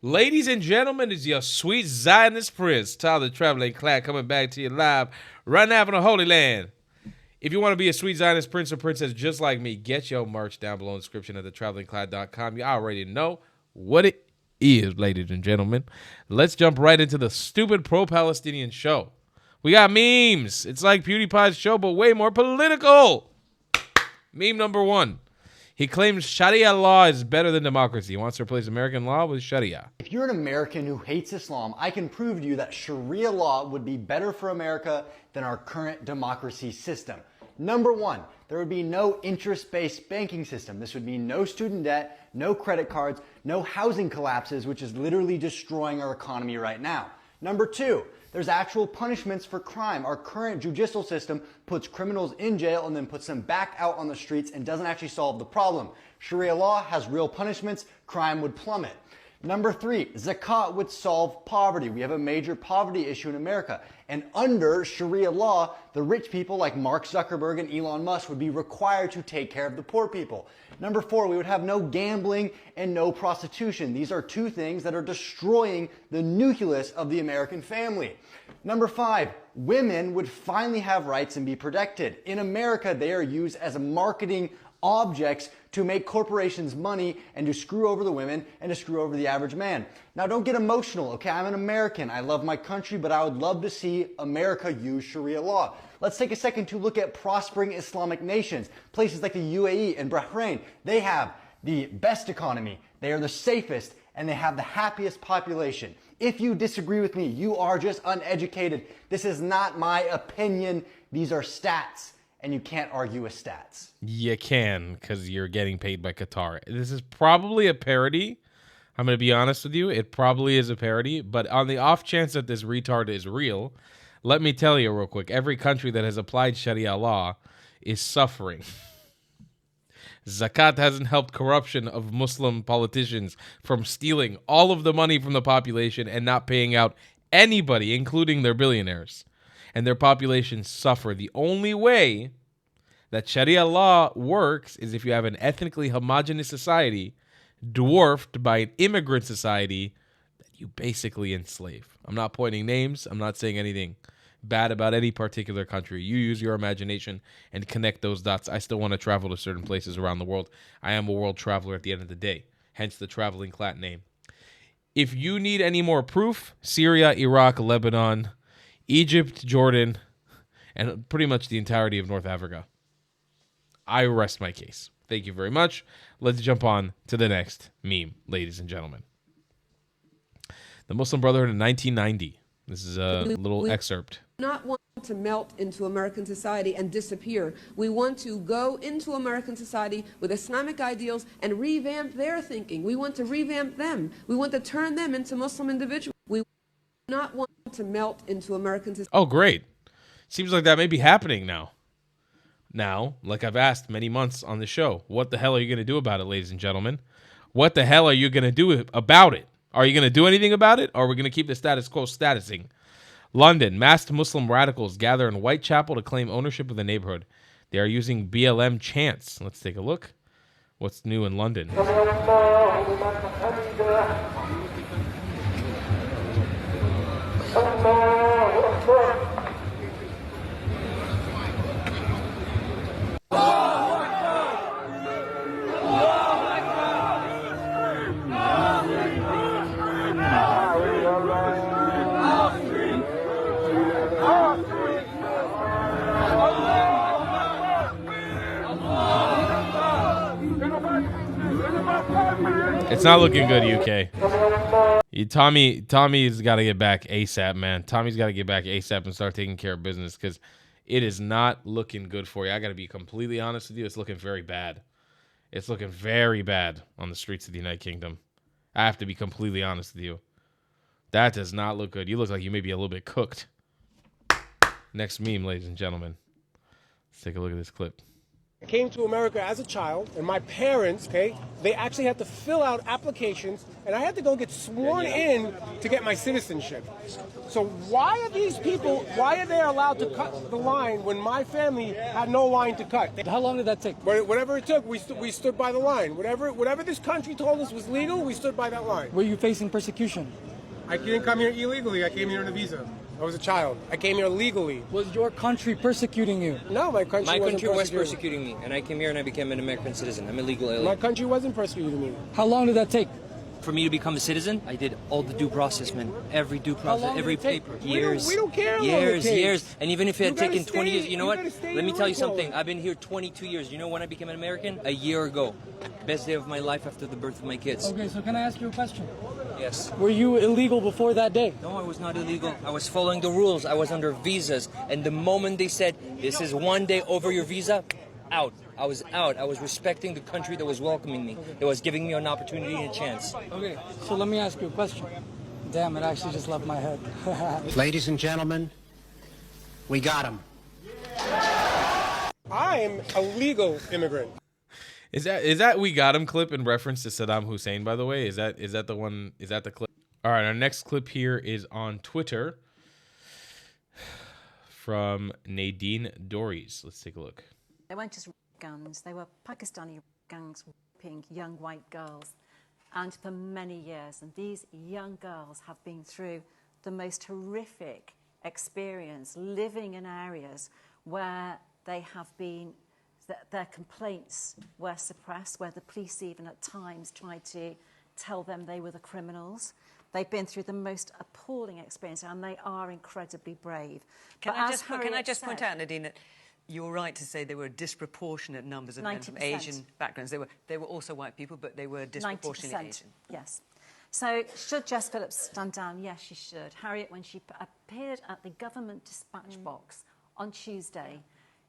Ladies and gentlemen, it's your sweet Zionist prince, Tyler the Traveling Clad, coming back to you live right now from the Holy Land. If you want to be a sweet Zionist prince or princess just like me, get your merch down below in the description at thetravelingclad.com. You already know what it is, ladies and gentlemen. Let's jump right into the stupid pro-Palestinian show. We got memes. It's like PewDiePie's show, but way more political. Meme number one. He claims Sharia law is better than democracy. He wants to replace American law with Sharia. If you're an American who hates Islam, I can prove to you that Sharia law would be better for America than our current democracy system. Number one, there would be no interest-based banking system. This would mean no student debt, no credit cards, no housing collapses, which is literally destroying our economy right now. Number two, there's actual punishments for crime. Our current judicial system puts criminals in jail and then puts them back out on the streets and doesn't actually solve the problem. Sharia law has real punishments, crime would plummet. Number three, zakat would solve poverty. We have a major poverty issue in America. And under Sharia law, the rich people like Mark Zuckerberg and Elon Musk would be required to take care of the poor people. Number four, we would have no gambling and no prostitution. These are two things that are destroying the nucleus of the American family. Number five, women would finally have rights and be protected. In America, they are used as marketing objects to make corporations money and to screw over the women and to screw over the average man. Now, don't get emotional, okay? I'm an American. I love my country, but I would love to see America use Sharia law. Let's take a second to look at prospering Islamic nations. Places like the UAE and Bahrain, they have the best economy, they are the safest, and they have the happiest population. If you disagree with me, you are just uneducated. This is not my opinion. These are stats. And you can't argue with stats. You can, because you're getting paid by Qatar. This is probably a parody. I'm going to be honest with you. It probably is a parody. But on the off chance that this retard is real, let me tell you real quick. Every country that has applied Sharia law is suffering. Zakat hasn't helped corruption of Muslim politicians from stealing all of the money from the population and not paying out anybody, including their billionaires. And their populations suffer. The only way that Sharia law works is if you have an ethnically homogenous society dwarfed by an immigrant society that you basically enslave. I'm not pointing names. I'm not saying anything bad about any particular country. You use your imagination and connect those dots. I still want to travel to certain places around the world. I am a world traveler at the end of the day, hence the Traveling Clat name. If you need any more proof, Syria, Iraq, Lebanon, Egypt, Jordan, and pretty much the entirety of North Africa. I rest my case. Thank you very much. Let's jump on to the next meme, ladies and gentlemen. The Muslim Brotherhood in 1990. This is a little excerpt. We do not want to melt into American society and disappear. We want to go into American society with Islamic ideals and revamp their thinking. We want to revamp them. We want to turn them into Muslim individuals. We do not want to melt into American society. Oh, great. Seems like that may be happening now. Now, like I've asked many months on the show, what the hell are you going to do about it, ladies and gentlemen? What the hell are you going to do about it? Are you going to do anything about it, or are we going to keep the status quo statusing? London, masked Muslim radicals gather in Whitechapel to claim ownership of the neighborhood. They are using BLM chants. Let's take a look. What's new in London? It's not looking good, UK. Tommy's got to get back ASAP, man. Tommy's got to get back ASAP and start taking care of business because it is not looking good for you. I got to be completely honest with you. It's looking very bad. It's looking very bad on the streets of the United Kingdom. I have to be completely honest with you. That does not look good. You look like you may be a little bit cooked. Next meme, ladies and gentlemen. Let's take a look at this clip. I came to America as a child, and my parents, okay, they actually had to fill out applications, and I had to go get sworn in to get my citizenship. So why are these people, why are they allowed to cut the line when my family had no line to cut? How long did that take? Whatever it took, we stood by the line. Whatever this country told us was legal, we stood by that line. Were you facing persecution? I didn't come here illegally. I came here on a visa. I was a child. I came here legally. Was your country persecuting you? No, my country was persecuting me, and I came here and I became an American citizen. I'm a legal alien. My country wasn't persecuting me. How long did that take? For me to become a citizen, I did all the due process, man. Every due process, every paper. Years. We don't care how long years, it takes. years. And even if it had taken 20 years, you know what? Let me tell you something. I've been here 22 years. You know when I became an American? A year ago. Best day of my life after the birth of my kids. Okay, so can I ask you a question? Yes. Were you illegal before that day? No, I was not illegal. I was following the rules. I was under visas. And the moment they said, this is one day over your visa, out. I was out. I was respecting the country that was welcoming me. It was giving me an opportunity and a chance. Okay, so let me ask you a question. Damn, it actually just left my head. Ladies and gentlemen, we got him. I'm a legal immigrant. Is that we got him clip in reference to Saddam Hussein, by the way? Is that the one? Is that the clip? All right, our next clip here is on Twitter from Nadine Dories. Let's take a look. They weren't just guns, they were Pakistani gangs raping young white girls, and for many years. And these young girls have been through the most horrific experience, living in areas where they have been, their complaints were suppressed, where the police even at times tried to tell them they were the criminals. They've been through the most appalling experience, and they are incredibly brave. Can I just point out, Nadine, that you're right to say there were disproportionate numbers of men from Asian backgrounds. They were also white people, but they were disproportionately 90%, Asian. yes. So should Jess Phillips stand down? Yes, she should. Harriet, when she appeared at the government dispatch box on Tuesday,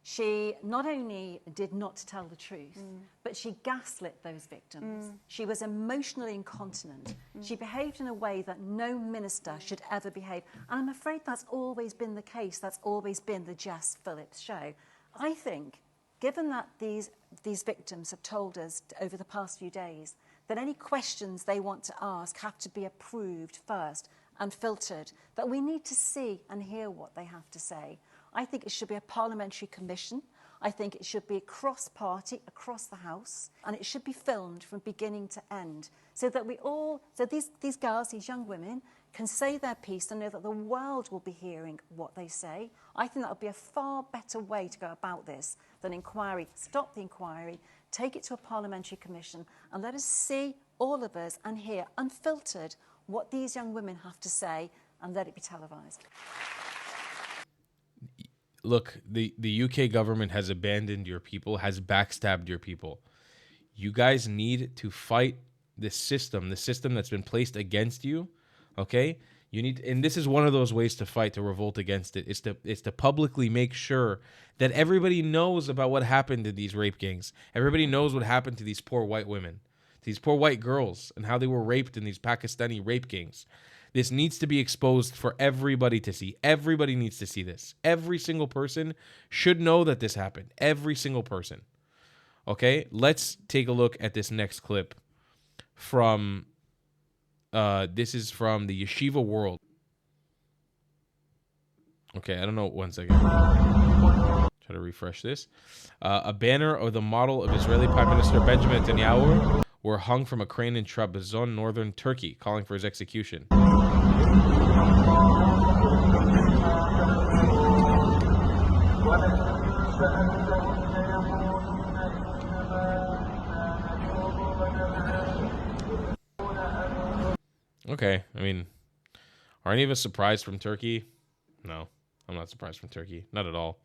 she not only did not tell the truth, but she gaslit those victims. She was emotionally incontinent. She behaved in a way that no minister should ever behave. And I'm afraid that's always been the case. That's always been the Jess Phillips show. I think, given that these victims have told us over the past few days that any questions they want to ask have to be approved first and filtered, that we need to see and hear what they have to say. I think it should be a parliamentary commission. I think it should be cross-party, across the House, and it should be filmed from beginning to end, so that these girls, these young women, can say their piece and know that the world will be hearing what they say. I think that would be a far better way to go about this than inquiry. Stop the inquiry, take it to a parliamentary commission, and let us see, all of us, and hear, unfiltered, what these young women have to say, and let it be televised. Look, the UK government has abandoned your people, has backstabbed your people. You guys need to fight this system that's been placed against you, okay? You need, and this is one of those ways to fight, to revolt against it. It's to publicly make sure that everybody knows about what happened to these rape gangs. Everybody knows what happened to these poor white women, to these poor white girls, and how they were raped in these Pakistani rape gangs. This needs to be exposed for everybody to see. Everybody needs to see this. Every single person should know that this happened. Every single person. Okay, let's take a look at this next clip from, this is from the Yeshiva World. Okay, I don't know, one second. Try to refresh this. A banner of the model of Israeli Prime Minister Benjamin Netanyahu were hung from a crane in Trabzon, northern Turkey, calling for his execution. Okay, I mean, are any of us surprised from Turkey? No, I'm not surprised from Turkey. Not at all.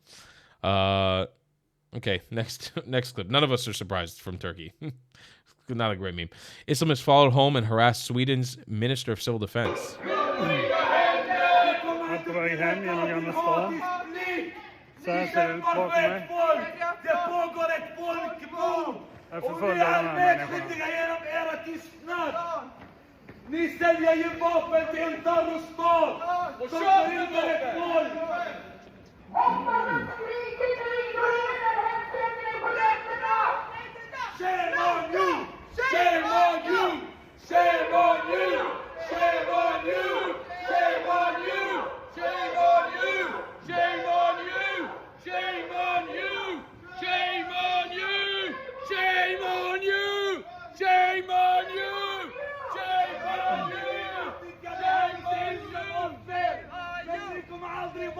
Okay, next clip. None of us are surprised from Turkey. Not a great meme. Islamists followed home and harassed Sweden's Minister of Civil Defense. Ni säljer ju vapen till en terrorstat! Och förhindrar ett våld! you! Shame on you! Shame on you! Shame on you! Shame on you! Shame on you! Shame on you! Shame on you! Shame on you! Shame on you! Shame on you! خليكم عاضرين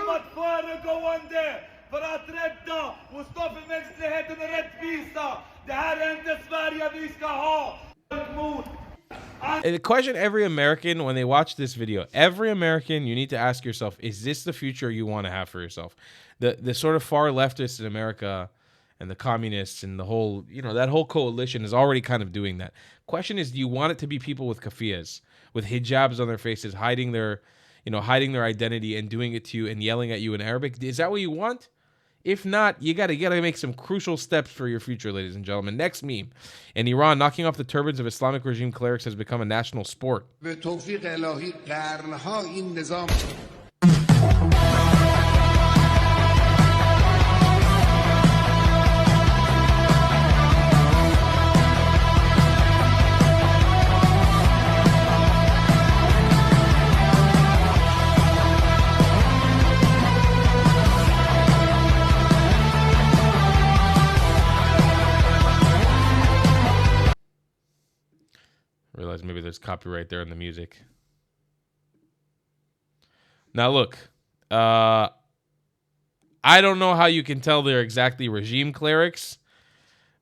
ما تفارقوا وندي för att rädda och stå för mänskligheten och rättvisa. Det här är inte Sverige vi ska ha. The question every American, when they watch this video, every American, you need to ask yourself, is this the future you want to have for yourself? The sort of far leftists in America and the communists and the whole, you know, that whole coalition is already kind of doing that. Question is, do you want it to be people with kafiyas, with hijabs on their faces, hiding their identity and doing it to you and yelling at you in Arabic? Is that what you want? If not, you gotta make some crucial steps for your future, ladies and gentlemen. Next meme. In Iran, knocking off the turbans of Islamic regime clerics has become a national sport. Realize maybe there's copyright there in the music. Now look, I don't know how you can tell they're exactly regime clerics.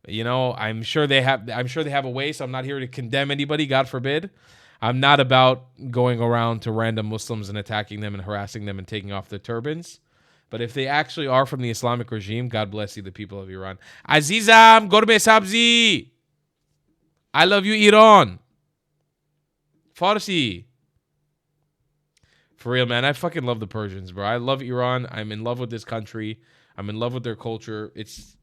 You know, I'm sure they have a way, so I'm not here to condemn anybody, God forbid. I'm not about going around to random Muslims and attacking them and harassing them and taking off their turbans. But if they actually are from the Islamic regime, God bless you, the people of Iran. Azizam, Gorbe Sabzi. I love you, Iran. Farsi. For real, man, I fucking love the Persians, bro. I love Iran. I'm in love with this country. I'm in love with their culture. It's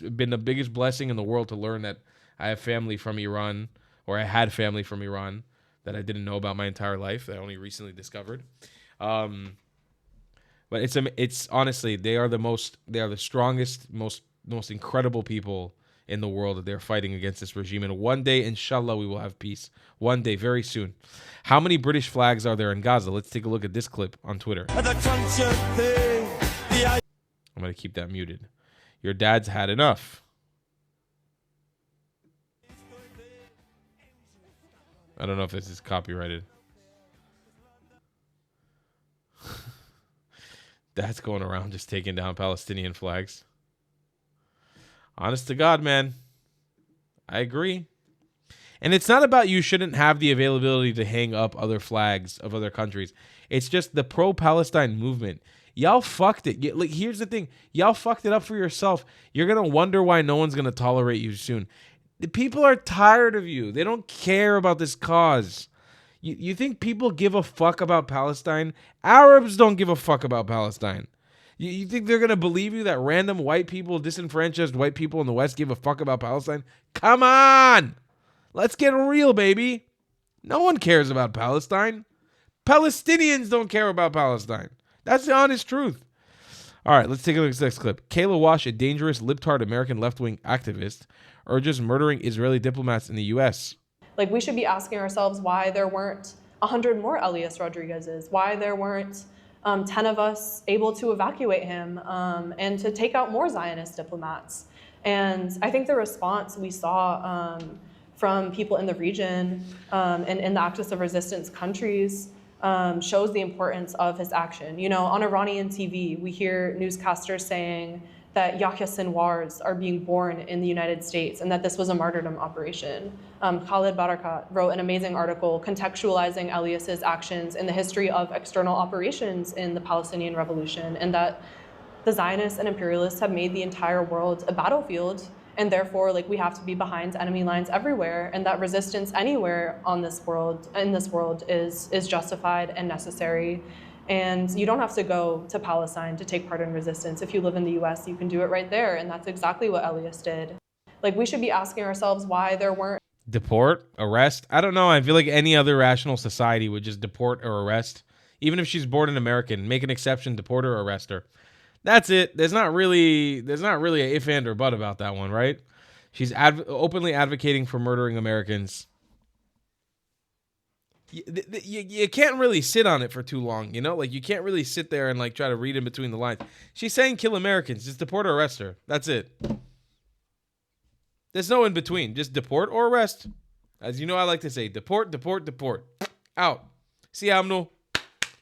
been the biggest blessing in the world to learn that I have family from Iran, or I had family from Iran that I didn't know about my entire life, that I only recently discovered. But it's honestly, they are the strongest, most incredible people in the world, that they're fighting against this regime. And one day, inshallah, we will have peace. One day, very soon. How many British flags are there in Gaza? Let's take a look at this clip on Twitter. I'm going to keep that muted. Your dad's had enough. I don't know if this is copyrighted. Dad's going around just taking down Palestinian flags. Honest to God, man. I agree. And it's not about you shouldn't have the availability to hang up other flags of other countries. It's just the pro-Palestine movement. Y'all fucked it. Like, here's the thing. Y'all fucked it up for yourself. You're going to wonder why no one's going to tolerate you soon. The people are tired of you. They don't care about this cause. You think people give a fuck about Palestine? Arabs don't give a fuck about Palestine. You think they're going to believe you that random white people, disenfranchised white people in the West give a fuck about Palestine? Come on! Let's get real, baby. No one cares about Palestine. Palestinians don't care about Palestine. That's the honest truth. All right, let's take a look at this next clip. Kayla Wash, a dangerous, libtard American left-wing activist, urges murdering Israeli diplomats in the U.S. Like, we should be asking ourselves why there weren't 100 more Elias Rodriguez's, why there weren't 10 of us able to evacuate him and to take out more Zionist diplomats. And I think the response we saw from people in the region and in the axis of resistance countries shows the importance of his action. You know, on Iranian TV, we hear newscasters saying that Yahya Sinwars are being born in the United States and that this was a martyrdom operation. Khalid Barakat wrote an amazing article contextualizing Elias's actions in the history of external operations in the Palestinian Revolution, and that the Zionists and imperialists have made the entire world a battlefield, and therefore, like, we have to be behind enemy lines everywhere, and that resistance anywhere in this world is justified and necessary. And you don't have to go to Palestine to take part in resistance. If you live in the US, you can do it right there. And that's exactly what Elias did. Like, we should be asking ourselves why there weren't. Deport, arrest. I don't know. I feel like any other rational society would just deport or arrest. Even if she's born an American, make an exception, deport her, arrest her. That's it. There's not really a if, and, or but about that one, right? She's openly advocating for murdering Americans. You can't really sit on it for too long, you know? Like, you can't really sit there and, like, try to read in between the lines. She's saying kill Americans. Just deport or arrest her. That's it. There's no in between. Just deport or arrest. As you know, I like to say, deport, deport, deport. Out. See, Amno?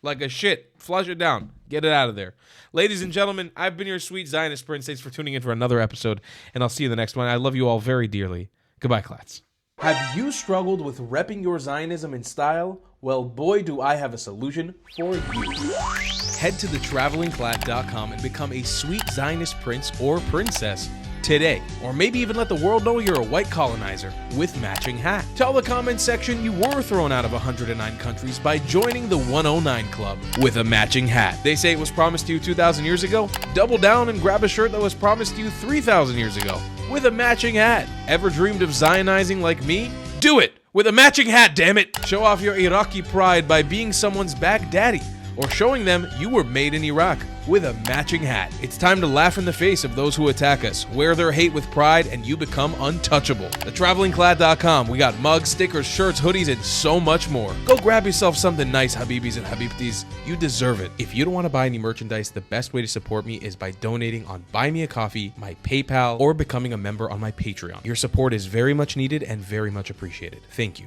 Like a shit. Flush it down. Get it out of there. Ladies and gentlemen, I've been your sweet Zionist prince. Thanks for tuning in for another episode, and I'll see you in the next one. I love you all very dearly. Goodbye, Klats. Have you struggled with repping your Zionism in style? Well, boy, do I have a solution for you. Head to thetravelingclat.com and become a sweet Zionist prince or princess today. Or maybe even let the world know you're a white colonizer with matching hat. Tell the comment section you were thrown out of 109 countries by joining the 109 Club with a matching hat. They say it was promised to you 2,000 years ago? Double down and grab a shirt that was promised to you 3,000 years ago with a matching hat. Ever dreamed of Zionizing like me? Do it with a matching hat, damn it! Show off your Iraqi pride by being someone's back daddy, or showing them you were made in Iraq with a matching hat. It's time to laugh in the face of those who attack us, wear their hate with pride, and you become untouchable. TheTravelingClad.com. We got mugs, stickers, shirts, hoodies, and so much more. Go grab yourself something nice, Habibis and Habibtis. You deserve it. If you don't want to buy any merchandise, the best way to support me is by donating on Buy Me a Coffee, my PayPal, or becoming a member on my Patreon. Your support is very much needed and very much appreciated. Thank you.